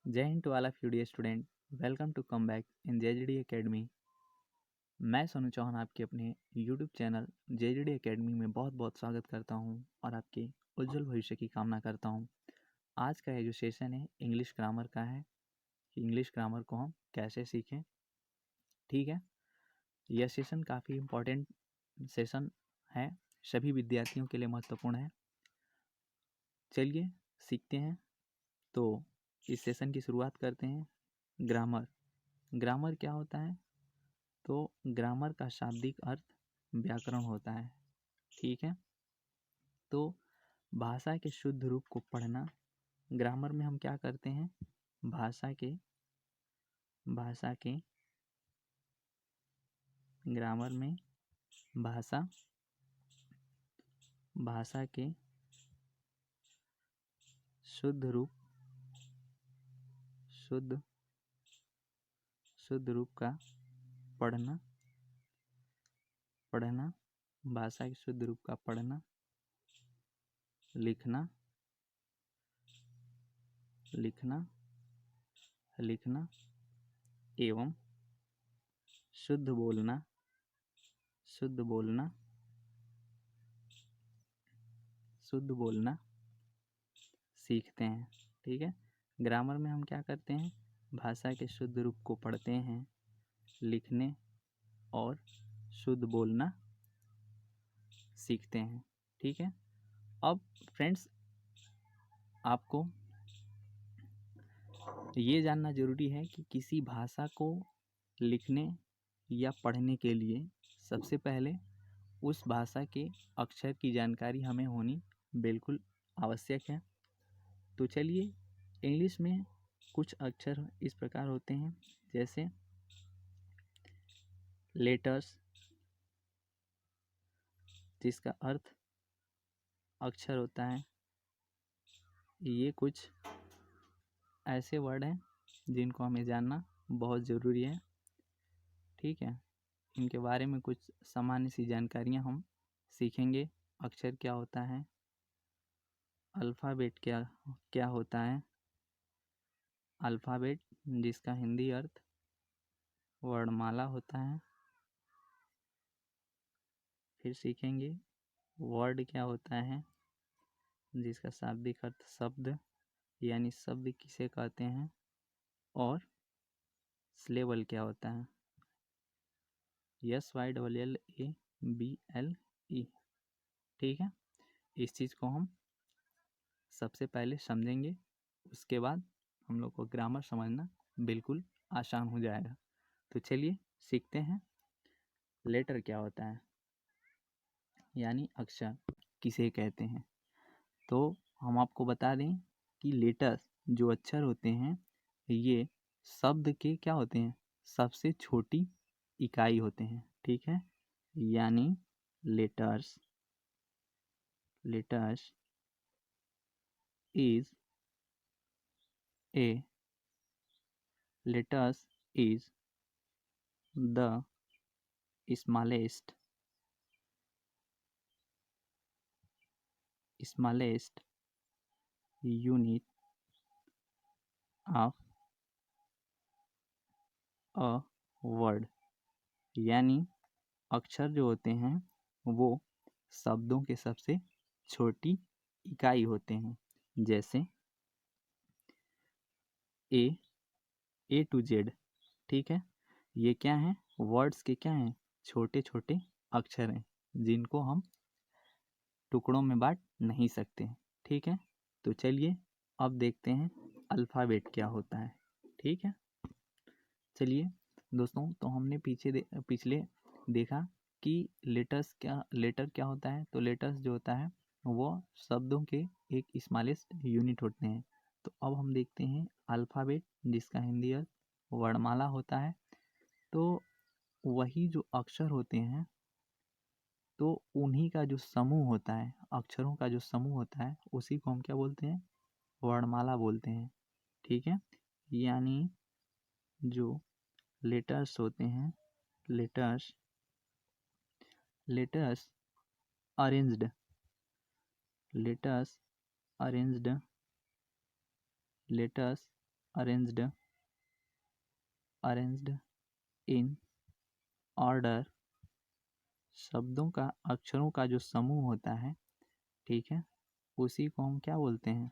जय Hind to all of you dear student. Welcome to come back in JGD academy. मैं सोनू चौहान आपके अपने YouTube channel जेजीडी academy में बहुत बहुत स्वागत करता हूं और आपके उज्जवल भविष्य की कामना करता हूं। आज का ये जो सेशन है इंग्लिश ग्रामर का है कि इंग्लिश ग्रामर को हम कैसे सीखें। ठीक है, यह सेशन काफ़ी इम्पोर्टेंट सेशन है, सभी विद्यार्थियों के लिए महत्वपूर्ण है। चलिए सीखते हैं। तो इस सेशन की शुरुआत करते हैं। ग्रामर ग्रामर क्या होता है? तो ग्रामर का शाब्दिक अर्थ व्याकरण होता है। ठीक है, तो भाषा के शुद्ध रूप को पढ़ना। ग्रामर में हम क्या करते हैं? भाषा के ग्रामर में भाषा के शुद्ध रूप का पढ़ना भाषा के शुद्ध रूप का पढ़ना, लिखना एवं शुद्ध बोलना सीखते हैं। ठीक है, ग्रामर में हम क्या करते हैं? भाषा के शुद्ध रूप को पढ़ते हैं, लिखने और शुद्ध बोलना सीखते हैं। ठीक है, अब फ्रेंड्स आपको ये जानना जरूरी है कि किसी भाषा को लिखने या पढ़ने के लिए सबसे पहले उस भाषा के अक्षर की जानकारी हमें होनी बिल्कुल आवश्यक है। तो चलिए, इंग्लिश में कुछ अक्षर इस प्रकार होते हैं, जैसे लेटर्स, जिसका अर्थ अक्षर होता है। ये कुछ ऐसे वर्ड हैं जिनको हमें जानना बहुत ज़रूरी है। ठीक है, इनके बारे में कुछ सामान्य सी जानकारियाँ हम सीखेंगे। अक्षर क्या होता है, अल्फ़ाबेट क्या होता है, अल्फ़ाबेट जिसका हिंदी अर्थ वर्णमाला होता है। फिर सीखेंगे वर्ड क्या होता है, जिसका शाब्दिक अर्थ शब्द यानी शब्द किसे कहते हैं, और सिलेबल क्या होता है, SYLLABLE। ठीक है, इस चीज़ को हम सबसे पहले समझेंगे, उसके बाद हम लोग को ग्रामर समझना बिल्कुल आसान हो जाएगा। तो चलिए सीखते हैं। लेटर क्या होता है, यानी अक्षर किसे कहते हैं। तो हम आपको बता दें कि लेटर्स जो अक्षर होते हैं ये शब्द के क्या होते हैं, सबसे छोटी इकाई होते हैं। ठीक है, यानी letters is a letters is the smallest unit of a word। यानी अक्षर जो होते हैं वो शब्दों के सबसे छोटी इकाई होते हैं। जैसे ए टू जेड। ठीक है, ये क्या है, वर्ड्स के क्या हैं, छोटे छोटे अक्षर हैं जिनको हम टुकड़ों में बांट नहीं सकते। ठीक है, तो चलिए अब देखते हैं अल्फ़ाबेट क्या होता है। ठीक है, चलिए दोस्तों, तो हमने पिछले देखा कि लेटर क्या होता है। तो लेटर्स जो होता है वो शब्दों के एक स्मॉलेस्ट यूनिट होते हैं। तो अब हम देखते हैं अल्फ़ाबेट, जिसका हिंदी अर्थ वर्णमाला होता है। तो वही जो अक्षर होते हैं, तो उन्हीं का जो समूह होता है, अक्षरों का जो समूह होता है, उसी को हम क्या बोलते हैं, वर्णमाला बोलते हैं। ठीक है, यानी जो लेटर्स होते हैं, letters arranged letters arranged in order, शब्दों का, अक्षरों का जो समूह होता है, ठीक है, उसी को हम क्या बोलते हैं?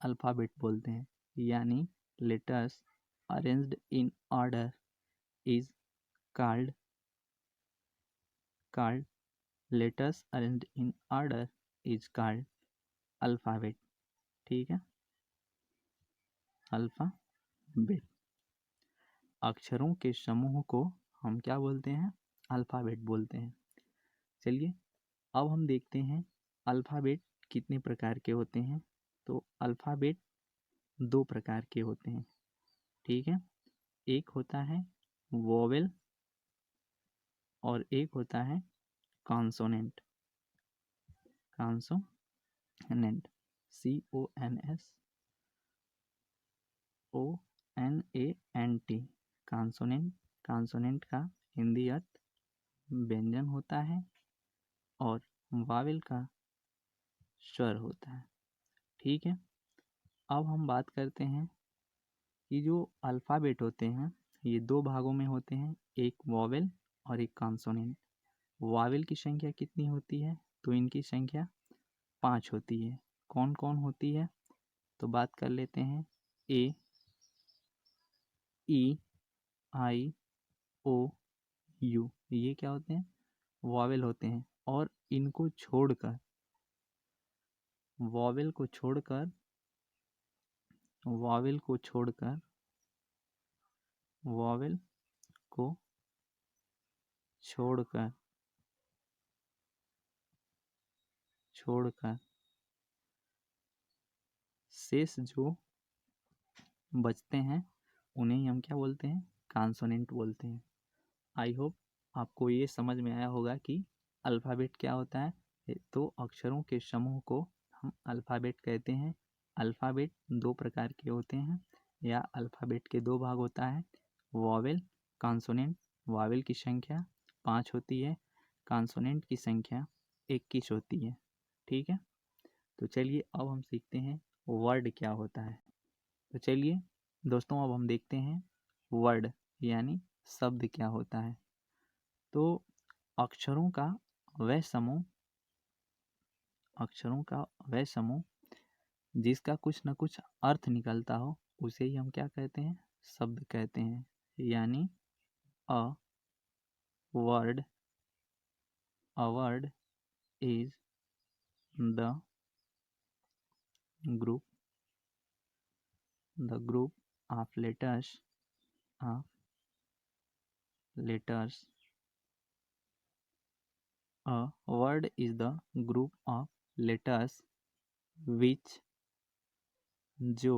अल्फ़ाबेट बोलते हैं। यानी letters arranged in order is called letters arranged in order is called alphabet। ठीक है, अल्फ़ाबेट। अक्षरों के समूह को हम क्या बोलते हैं? अल्फ़ाबेट बोलते हैं। चलिए अब हम देखते हैं अल्फ़ाबेट कितने प्रकार के होते हैं। तो अल्फ़ाबेट 2 प्रकार के होते हैं, ठीक है। एक होता है वोवेल और एक होता है consonant. Consonant CONSONANT। Consonant, consonant का हिंदी अर्थ व्यंजन होता है और वावेल का स्वर होता है, ठीक है। अब हम बात करते हैं कि जो अल्फ़ाबेट होते हैं ये 2 भागों में होते हैं, एक वोवेल और एक कॉन्सोनेंट। वावेल की संख्या कितनी होती है? तो इनकी संख्या 5 होती है। कौन कौन होती है? तो बात कर लेते हैं। ए, ई, आई, ओ, यू, ये क्या होते हैं? वॉवेल होते हैं। और इनको छोड़कर, वॉवेल को छोड़कर, वॉवेल को छोड़कर, वॉवेल को छोड़कर, छोड़कर शेष जो बचते हैं उन्हें हम क्या बोलते हैं? कॉन्सोनेंट बोलते हैं। आई होप आपको ये समझ में आया होगा कि अल्फ़ाबेट क्या होता है। तो अक्षरों के समूह को हम अल्फ़ाबेट कहते हैं। अल्फ़ाबेट 2 प्रकार के होते हैं, या अल्फ़ाबेट के 2 भाग होता है, वॉवेल, कॉन्सोनेंट। वॉवेल की संख्या 5 होती है, कॉन्सोनेंट की संख्या 21 होती है, ठीक है। तो चलिए अब हम सीखते हैं वर्ड क्या होता है। तो चलिए दोस्तों अब हम देखते हैं वर्ड यानी शब्द क्या होता है। तो अक्षरों का वह समूह, अक्षरों का वह समूह जिसका कुछ न कुछ अर्थ निकलता हो उसे ही हम क्या कहते हैं? शब्द कहते हैं। यानी a word, a word is the group, the group of letters, of letters. A word is the group of letters which जो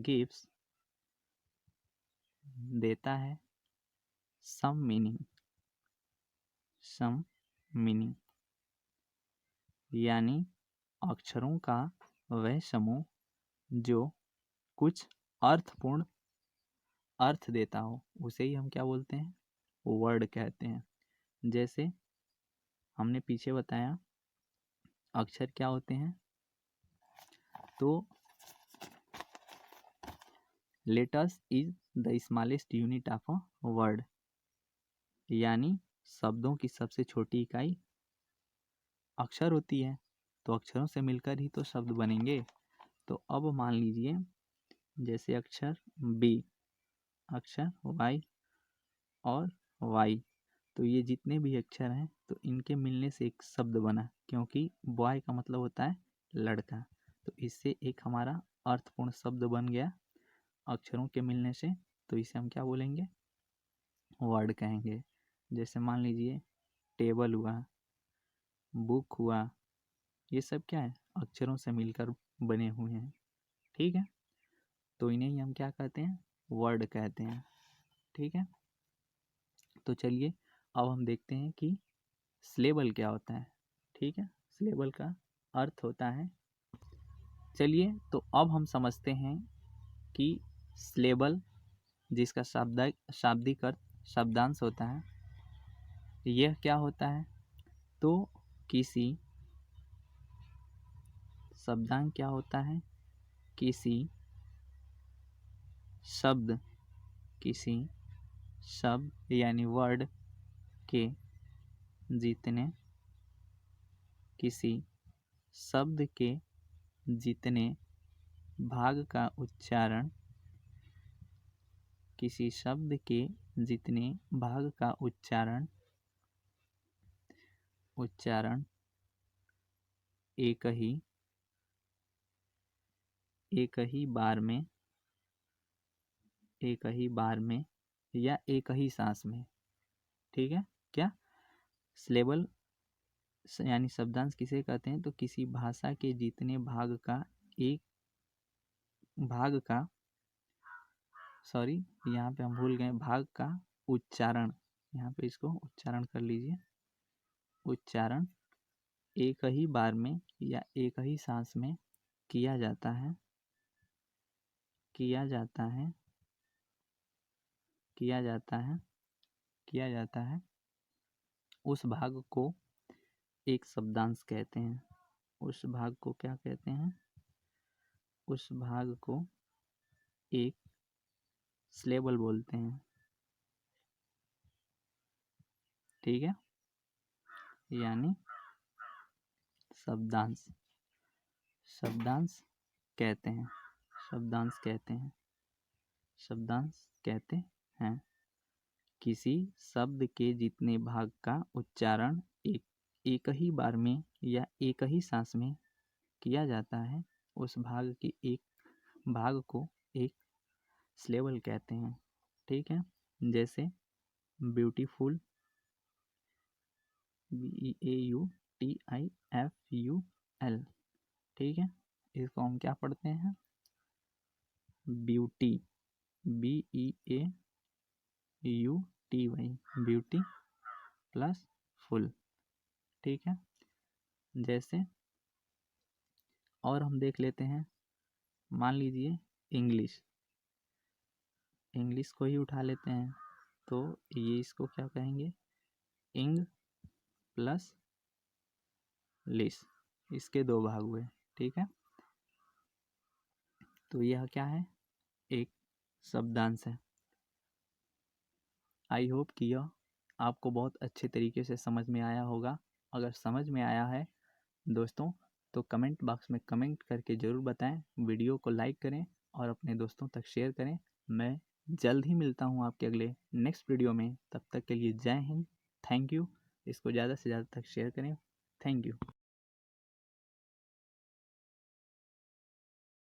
gives देता है some meaning, some meaning। यानी अक्षरों का वह समूह जो कुछ अर्थपूर्ण अर्थ देता हो उसे ही हम क्या बोलते हैं? वर्ड कहते हैं। जैसे हमने पीछे बताया अक्षर क्या होते हैं, तो letters is the smallest unit of a word. यानी शब्दों की सबसे छोटी इकाई अक्षर होती है, तो अक्षरों से मिलकर ही तो शब्द बनेंगे। तो अब मान लीजिए जैसे अक्षर बी, अक्षर वाई और वाई, तो ये जितने भी अक्षर हैं तो इनके मिलने से एक शब्द बना, क्योंकि बॉय का मतलब होता है लड़का। तो इससे एक हमारा अर्थपूर्ण शब्द बन गया अक्षरों के मिलने से। तो इसे हम क्या बोलेंगे? वर्ड कहेंगे। जैसे मान लीजिए टेबल हुआ, बुक हुआ, ये सब क्या है? अक्षरों से मिलकर बने हुए हैं, ठीक है। तो इन्हें ही हम क्या कहते हैं? वर्ड कहते हैं, ठीक है। तो चलिए अब हम देखते हैं कि सिलेबल क्या होता है, ठीक है। सिलेबल का अर्थ होता है, चलिए तो अब हम समझते हैं कि सिलेबल जिसका शाब्दिक अर्थ शब्दांश होता है, यह क्या होता है? तो किसी शब्दांश क्या होता है? किसी शब्द, किसी शब्द यानी वर्ड के जितने, किसी शब्द के जितने भाग का उच्चारण, किसी शब्द के जितने भाग का उच्चारण एक ही बार में या एक ही सांस में, ठीक है। क्या सिलेबल यानी शब्दांश किसे कहते हैं? तो किसी भाषा के जितने भाग का एक भाग का, सॉरी यहाँ पे हम भूल गए, भाग का उच्चारण, यहाँ पे इसको उच्चारण कर लीजिए, उच्चारण एक ही बार में या एक ही सांस में किया जाता है, किया जाता है, उस भाग को एक शब्दांश कहते हैं। उस भाग को क्या कहते हैं? उस भाग को एक सिलेबल बोलते हैं, ठीक है, यानी शब्दांश कहते हैं, शब्दांश कहते हैं। किसी शब्द के जितने भाग का उच्चारण एक ही बार में या एक ही सांस में किया जाता है, उस भाग के एक भाग को एक सिलेबल कहते हैं, ठीक है। जैसे ब्यूटीफुल, BEAUTIFUL, ठीक है, इसको हम क्या पढ़ते हैं? Beauty, BEAUTY, beauty plus full, ठीक है। जैसे और हम देख लेते हैं, मान लीजिए इंग्लिश को ही उठा लेते हैं, तो ये इसको क्या कहेंगे? इंग प्लस लिस, इसके दो भाग हुए, ठीक है। तो यह क्या है? एक शब्दांश है। आई होप कि यह आपको बहुत अच्छे तरीके से समझ में आया होगा। अगर समझ में आया है दोस्तों तो कमेंट बॉक्स में कमेंट करके ज़रूर बताएं, वीडियो को लाइक करें और अपने दोस्तों तक शेयर करें। मैं जल्द ही मिलता हूं आपके अगले नेक्स्ट वीडियो में, तब तक के लिए जय हिंद, थैंक यू। इसको ज़्यादा से ज़्यादा तक शेयर करें, थैंक यू।